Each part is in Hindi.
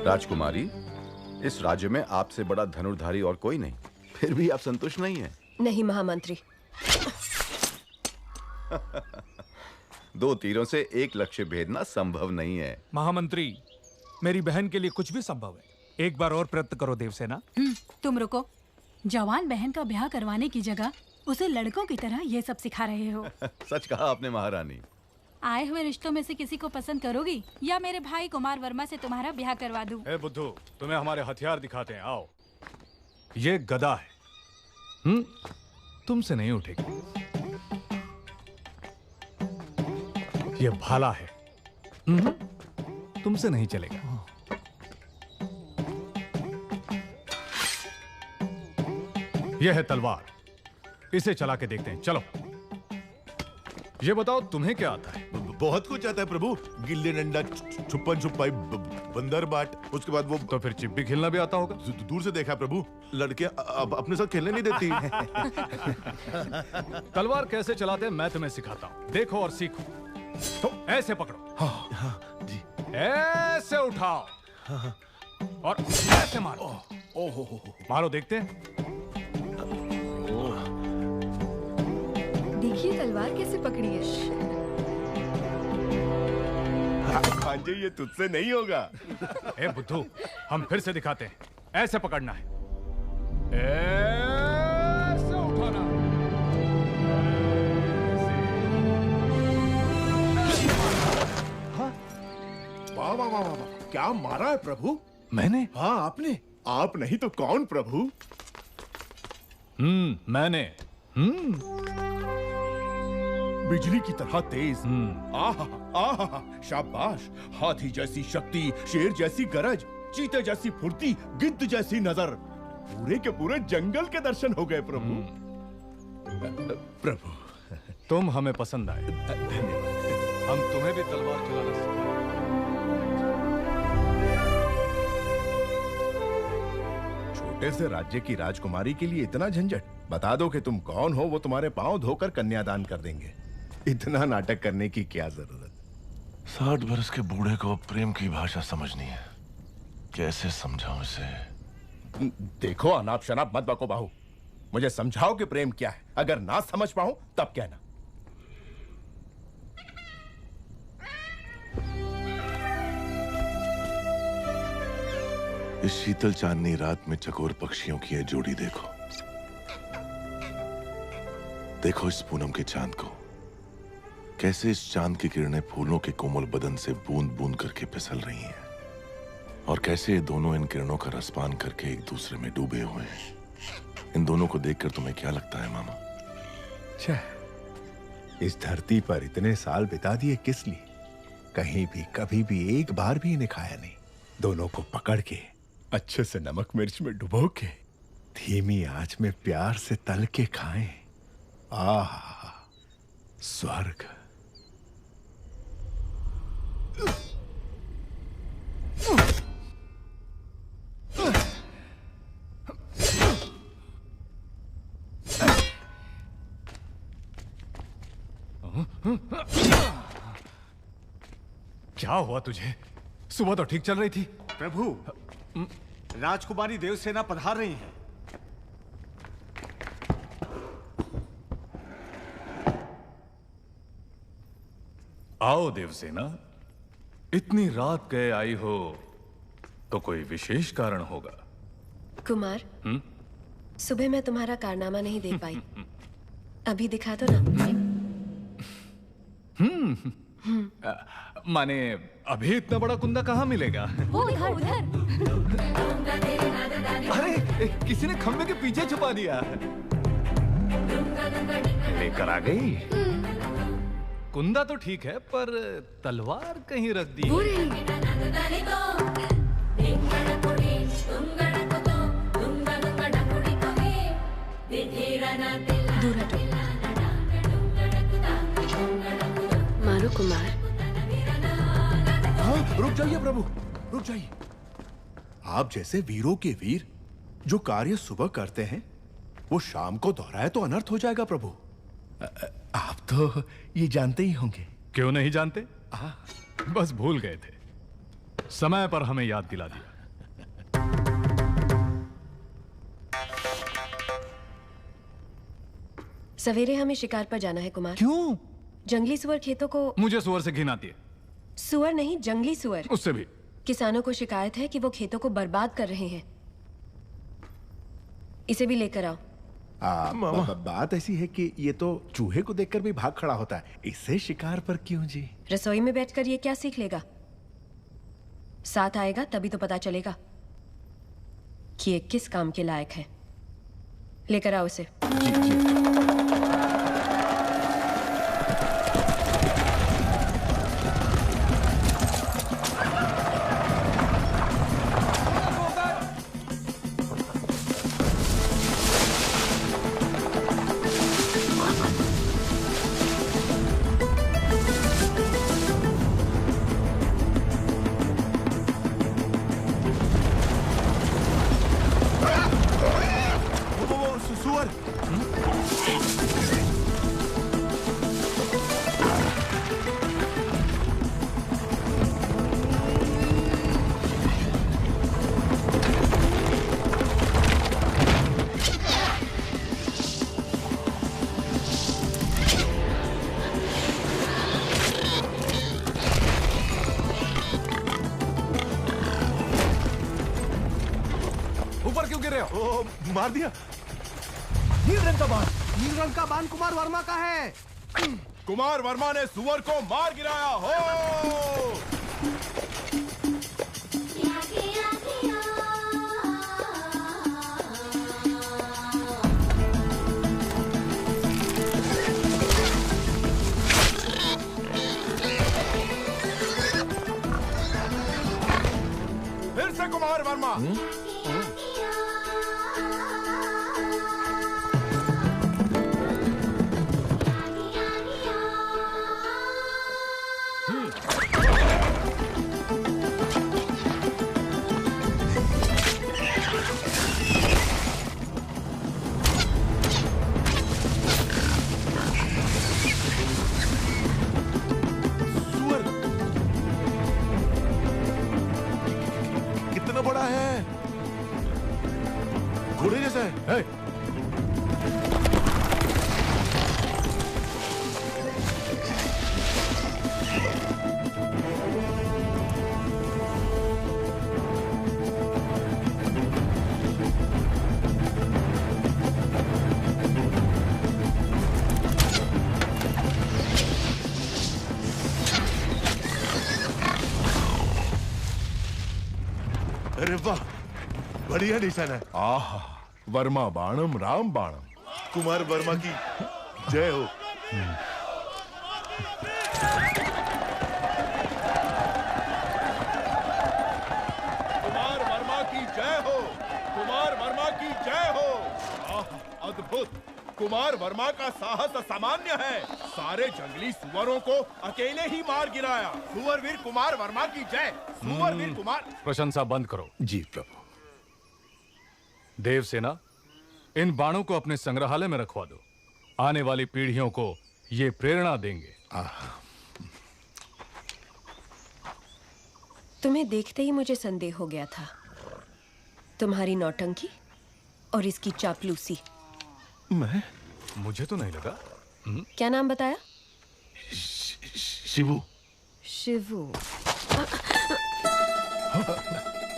राजकुमारी, इस राज्य में आपसे बड़ा धनुर्धारी और कोई नहीं, फिर भी आप संतुष्ट नहीं हैं? नहीं महामंत्री। 2 तीरों से एक लक्ष्य भेदना संभव नहीं है। महामंत्री, मेरी बहन के लिए कुछ भी संभव है। एक बार और प्रयत्न करो देवसेना। तुम रुको। जवान बहन का ब्याह करवाने की जगह उसे लड़कों की तरह ये सब सिखा रहे हो। सच कहा आपने महारानी। आए हुए रिश्तों में से किसी को पसंद करोगी या मेरे भाई कुमार वर्मा से तुम्हारा ब्याह करवा दूं? ए बुद्धू, तुम्हें हमारे हथियार दिखाते हैं, आओ। ये गदा है। तुमसे नहीं उठेगी। ये भाला है। तुमसे नहीं चलेगा। यह है तलवार, इसे चला के देखते हैं, चलो। ये बताओ तुम्हें क्या आता है? बहुत कुछ आता है प्रभु। गिल्ली डंडा, छुपन छुपाई, बंदर बाट, उसके बाद वो। तो फिर चिप्पी खेलना भी आता होगा? दूर से देखा प्रभु, लड़के अब अपने साथ खेलने नहीं देती। तलवार कैसे चलाते हैं मैं तुम्हें सिखाता हूँ, देखो और सीखो। तो ऐसे पकड़ो। हाँ जी। ऐसे उठाओ और ऐसे मारो। मारो, देखते हैं। देखिए तलवार कैसे पकड़ी है। भांजे, ये तुझसे नहीं होगा। ए बुद्धू, हम फिर से दिखाते हैं। ऐसे पकड़ना है, ऐसे उठाना। वाह वाह वाह वाह, क्या मारा है प्रभु? मैंने? हाँ आपने। आप नहीं तो कौन प्रभु? मैंने। बिजली की तरह तेज। आहा आहा, शाबाश। हाथी जैसी शक्ति, शेर जैसी गरज, चीते जैसी फुर्ती, गिद्ध जैसी नजर। पूरे के पूरे जंगल के दर्शन हो गए प्रभु। प्रभु, तुम हमें पसंद आए। धन्यवाद। हम तुम्हें भी तलवार चलाना सिखाएंगे। छोटे से राज्य की राजकुमारी के लिए इतना झंझट? बता दो कि तुम कौन हो, वो तुम्हारे पांव धोकर कन्यादान कर देंगे। इतना नाटक करने की क्या जरूरत? 60 बरस के बूढ़े को प्रेम की भाषा समझनी है। कैसे समझाऊं इसे? देखो, अनाप शनाप मत बको बाहू। मुझे समझाओ कि प्रेम क्या है। अगर ना समझ पाऊं तब कहना। इस शीतल चांदनी रात में चकोर पक्षियों की यह जोड़ी देखो। देखो इस पूनम के चांद को, कैसे इस चांद की किरणें फूलों के कोमल बदन से बूंद बूंद करके फिसल रही हैं, और कैसे ये दोनों इन किरणों का रसपान करके एक दूसरे में डूबे हुए हैं। इन दोनों को देखकर तुम्हें क्या लगता है मामा? इस धरती पर इतने साल बिता दिए किस लिए? कहीं भी कभी भी एक बार भी इन्हें खाया नहीं। दोनों को पकड़ के अच्छे से नमक मिर्च में डुबो के धीमी आंच में प्यार से तल के खाएं। आह, स्वर्ग। क्या हुआ तुझे? सुबह तो ठीक चल रही थी। प्रभु, राजकुमारी देवसेना पधार रही हैं। आओ देवसेना, इतनी रात गए आई हो तो कोई विशेष कारण होगा। कुमार, सुबह मैं तुम्हारा कारनामा नहीं देख पाई। अभी दिखा दो ना। माने अभी इतना बड़ा कुंदा कहाँ मिलेगा? वो उधर उधर। अरे किसी ने खंबे के पीछे छुपा दिया। लेकर आ गई। कुंदा तो ठीक है, पर तलवार कहीं रख दी। दूर हटो। मारो कुमार। हाँ, रुक जाइए प्रभु, रुक जाइए। आप जैसे वीरों के वीर जो कार्य सुबह करते हैं, वो शाम को दोहराए तो अनर्थ हो जाएगा प्रभु। आप तो ये जानते ही होंगे। क्यों नहीं जानते? बस भूल गए थे। समय पर हमें याद दिला दिया। सवेरे हमें शिकार पर जाना है कुमार। क्यों? जंगली सुअर खेतों को। मुझे सुअर से घिन आती है। सुअर नहीं, जंगली सुअर। उससे भी। किसानों को शिकायत है कि वो खेतों को बर्बाद कर रहे हैं। इसे भी लेकर आओ। बात ऐसी है कि ये तो चूहे को देखकर भी भाग खड़ा होता है, इससे शिकार पर क्यों जी? रसोई में बैठकर ये क्या सीख लेगा? साथ आएगा तभी तो पता चलेगा कि ये किस काम के लायक है। लेकर आओ इसे। जी जी। ऊपर क्यों गिर रहे हो? मार दिया। नील रंग का बाण। नील रंग का बाण कुमार वर्मा का है। कुमार वर्मा ने सुअर को मार गिराया हो। फिर से कुमार वर्मा। कितना बड़ा है, घोड़े जैसा है। अरे वाह, बढ़िया निशान है। आहा, वर्मा बाणम राम बाणम। कुमार वर्मा की जय हो। कुमार वर्मा की जय हो। कुमार वर्मा की जय हो। अद्भुत। कुमार वर्मा का साहस असामान्य है। सारे जंगली सुअरों को अकेले ही मार गिराया। सुअरवीर कुमार वर्मा की जय। सुअरवीर कुमार। प्रशंसा बंद करो। जी प्रभु। देवसेना, इन बाणों को अपने संग्रहालय में रखवा दो। आने वाली पीढ़ियों को ये प्रेरणा देंगे। तुम्हें देखते ही मुझे संदेह हो गया था। तुम्हारी नौटंकी और इसकी चापलूसी। मैं? मुझे तो नहीं लगा। क्या नाम बताया? शिवू। शिवू।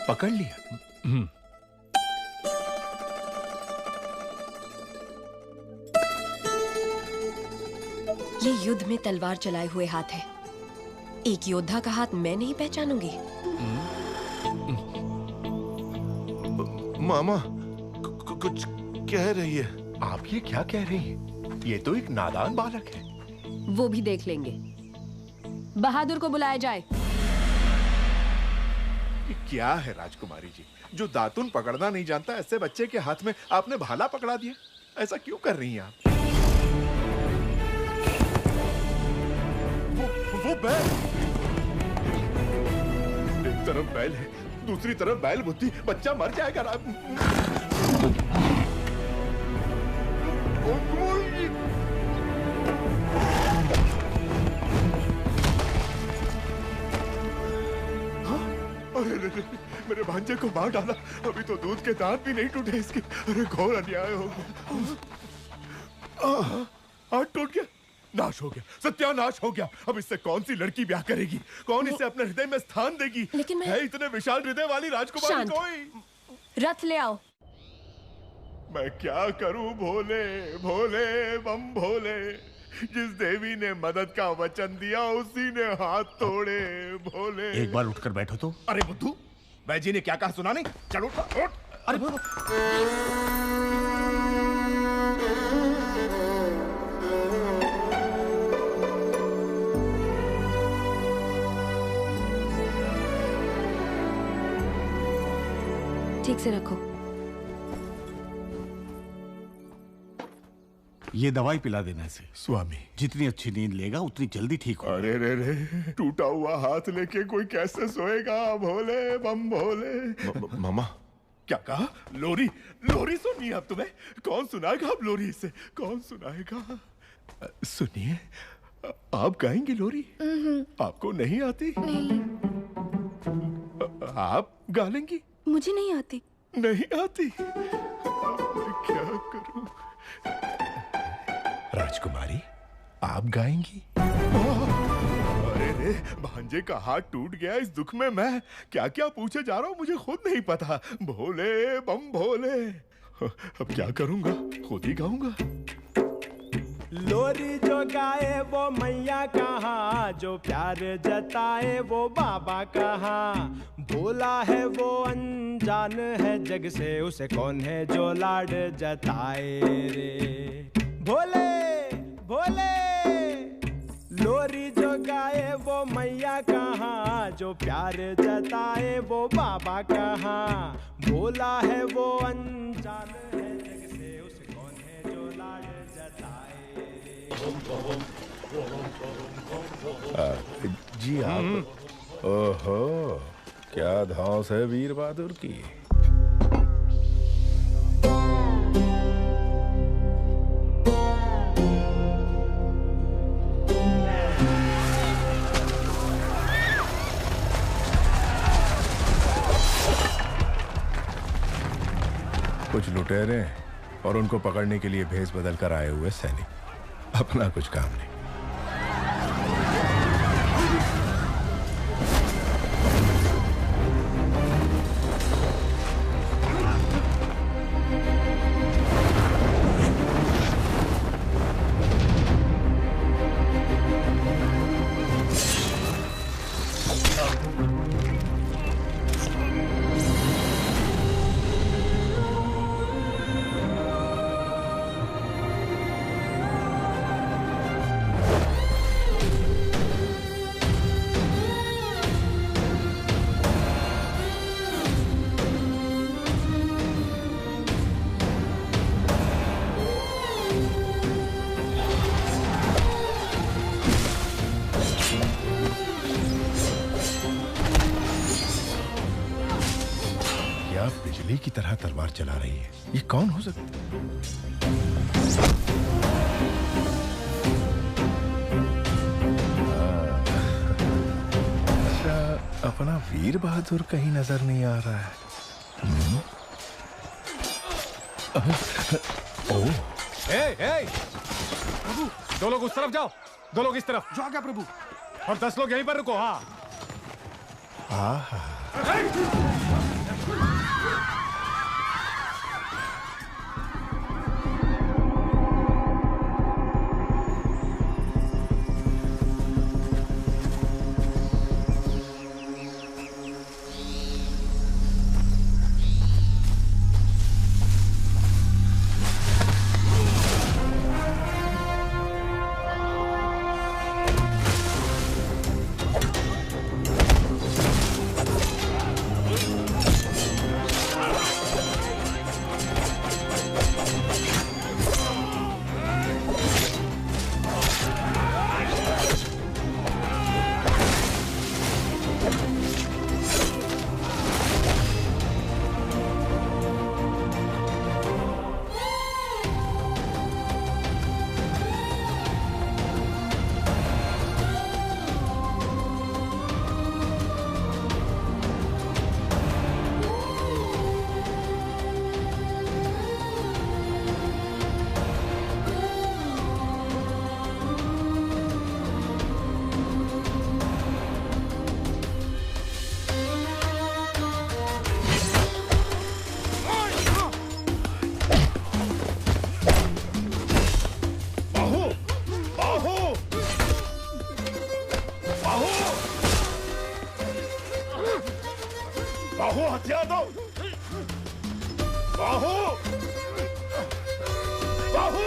पकड़ लिया। ये युद्ध में तलवार चलाए हुए हाथ है। एक योद्धा का हाथ मैं नहीं पहचानूंगी। मामा कुछ कह रही है। आप ये क्या कह रही हैं? ये तो एक नादान बालक है। वो भी देख लेंगे। बहादुर को बुलाया जाए। ये क्या है राजकुमारी जी, जो दातुन पकड़ना नहीं जानता ऐसे बच्चे के हाथ में आपने भाला पकड़ा दिया? ऐसा क्यों कर रही हैं आप? वो बैल। एक तरफ बैल है, दूसरी तरफ बैल बुद्धि। बच्चा मर जाएगा। अरे मेरे भांजे को मार डाला। अभी तो दूध के दांत भी नहीं टूटे इसके। अरे घोर अन्याय हो गया। हाथ टूट गया, नाश हो गया, सत्यानाश हो गया। अब इससे कौन सी लड़की ब्याह करेगी? कौन इसे अपने हृदय में स्थान देगी? लेकिन मैं- है इतने विशाल हृदय वाली राजकुमारी शांत। कोई? रथ ले आओ। मैं क्या करूं भोले, भोले बम भोले। जिस देवी ने मदद का वचन दिया उसी ने हाथ तोड़े भोले। एक बार उठकर बैठो तो। अरे बुद्धू, बैजी ने क्या कहा सुना नहीं? चलो उठ, उठ। अरे ठीक से रखो। ये दवाई पिला देना इसे। स्वामी, जितनी अच्छी नींद लेगा उतनी जल्दी ठीक होगा। अरे रे रे, टूटा हुआ हाथ लेके कोई कैसे सोएगा भोले बम भोले। मामा, क्या कहा? लोरी, लोरी सुननी है अब तुम्हें? कौन सुनाएगा अब लोरी इसे? कौन सुनाएगा? सुनिए, आप गाएंगी लोरी? आपको नहीं आती? आप गा लेंगी? मुझे नहीं आती। नहीं आती? मैं क्या करूं? राजकुमारी, आप गाएंगी? अरे रे, भांजे का हाथ टूट गया। इस दुख में मैं क्या क्या पूछे जा रहा हूँ मुझे खुद नहीं पता। भोले बम भोले, अब क्या करूंगा? खुद ही गाऊंगा। लोरी जो गाए वो मैया कहाँ, जो प्यार जताए वो बाबा कहाँ। भोला है वो अनजान है जग से, उसे कौन है जो लाड जताए रे। भोले भोले, लोरी जो गाए वो मैया कहाँ, जो प्यार जताए वो बाबा कहाँ। भोला है वो अनजान है जग से, उसे कौन है जो लाड जताए। जी आप। ओहो, क्या धौंस है वीर बहादुर की। कुछ लुटेरे और उनको पकड़ने के लिए भेष बदल कर आए हुए सैनिक, अपना कुछ काम नहीं। बिजली की तरह तलवार चला रही है। ये कौन हो सकता है? अच्छा, अपना वीर बहादुर कहीं नजर नहीं आ रहा है। ओह, प्रभु, 2 लोग उस तरफ जाओ, 2 लोग इस तरफ। जो आ गया प्रभु। और 10 लोग यहीं पर रुको। हाँ। हथियार दो। बाहु, बाहु।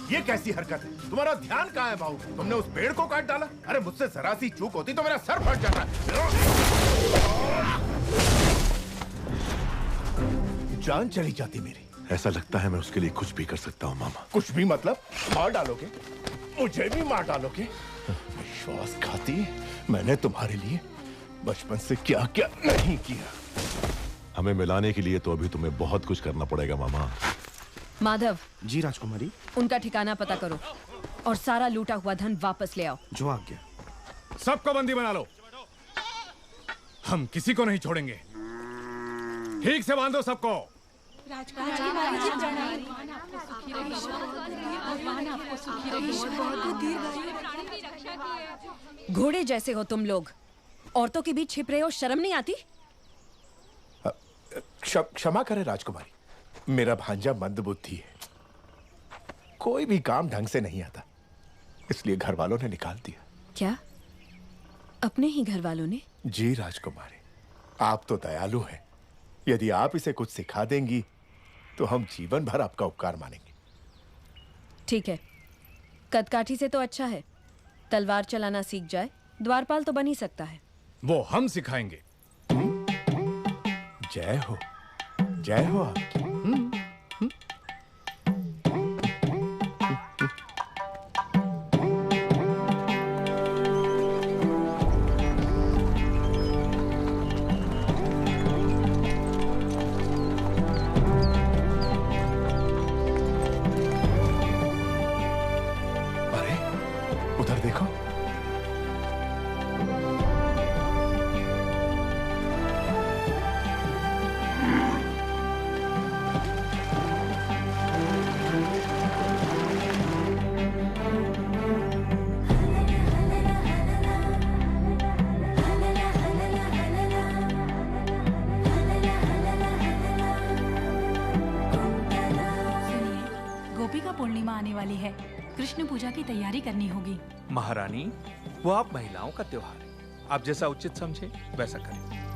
ये कैसी हरकत है? तुम्हारा ध्यान कहाँ है बाहु? तुमने उस पेड़ को काट डाला। अरे मुझसे जरा सी चूक होती तो मेरा सर फट जाता। जान चली जाती मेरी। ऐसा लगता है मैं उसके लिए कुछ भी कर सकता हूँ मामा। कुछ भी मतलब? मार डालोगे? मुझे भी मार डालोगे? विश्वासघाती, मैंने तुम्हारे लिए बचपन से क्या क्या नहीं किया। हमें मिलाने के लिए तो अभी तुम्हें बहुत कुछ करना पड़ेगा मामा। माधव। जी राजकुमारी। उनका ठिकाना पता करो और सारा लूटा हुआ धन वापस ले आओ। जो आ गया। सबको बंदी बना लो। हम किसी को नहीं छोड़ेंगे। ठीक से बांधो सबको। घोड़े जैसे हो तुम लोग, औरतों के बीच छिप रहे हो, शर्म नहीं आती? क्षमा करें राजकुमारी, मेरा भांजा मंदबुद्धि है, कोई भी काम ढंग से नहीं आता, इसलिए घर वालों ने निकाल दिया। क्या? अपने ही घर वालों ने? जी राजकुमारी, आप तो दयालु हैं। यदि आप इसे कुछ सिखा देंगी तो हम जीवन भर आपका उपकार मानेंगे। ठीक है, कदकाठी से तो अच्छा है, तलवार चलाना सीख जाए, द्वारपाल तो बन ही सकता है। वो हम सिखाएंगे। जय हो, जय हो आपकी। अरे उधर देखो। गोपिका पूर्णिमा आने वाली है, कृष्ण पूजा की तैयारी करनी होगी। महारानी, वो आप महिलाओं का त्योहार है, आप जैसा उचित समझे वैसा करें।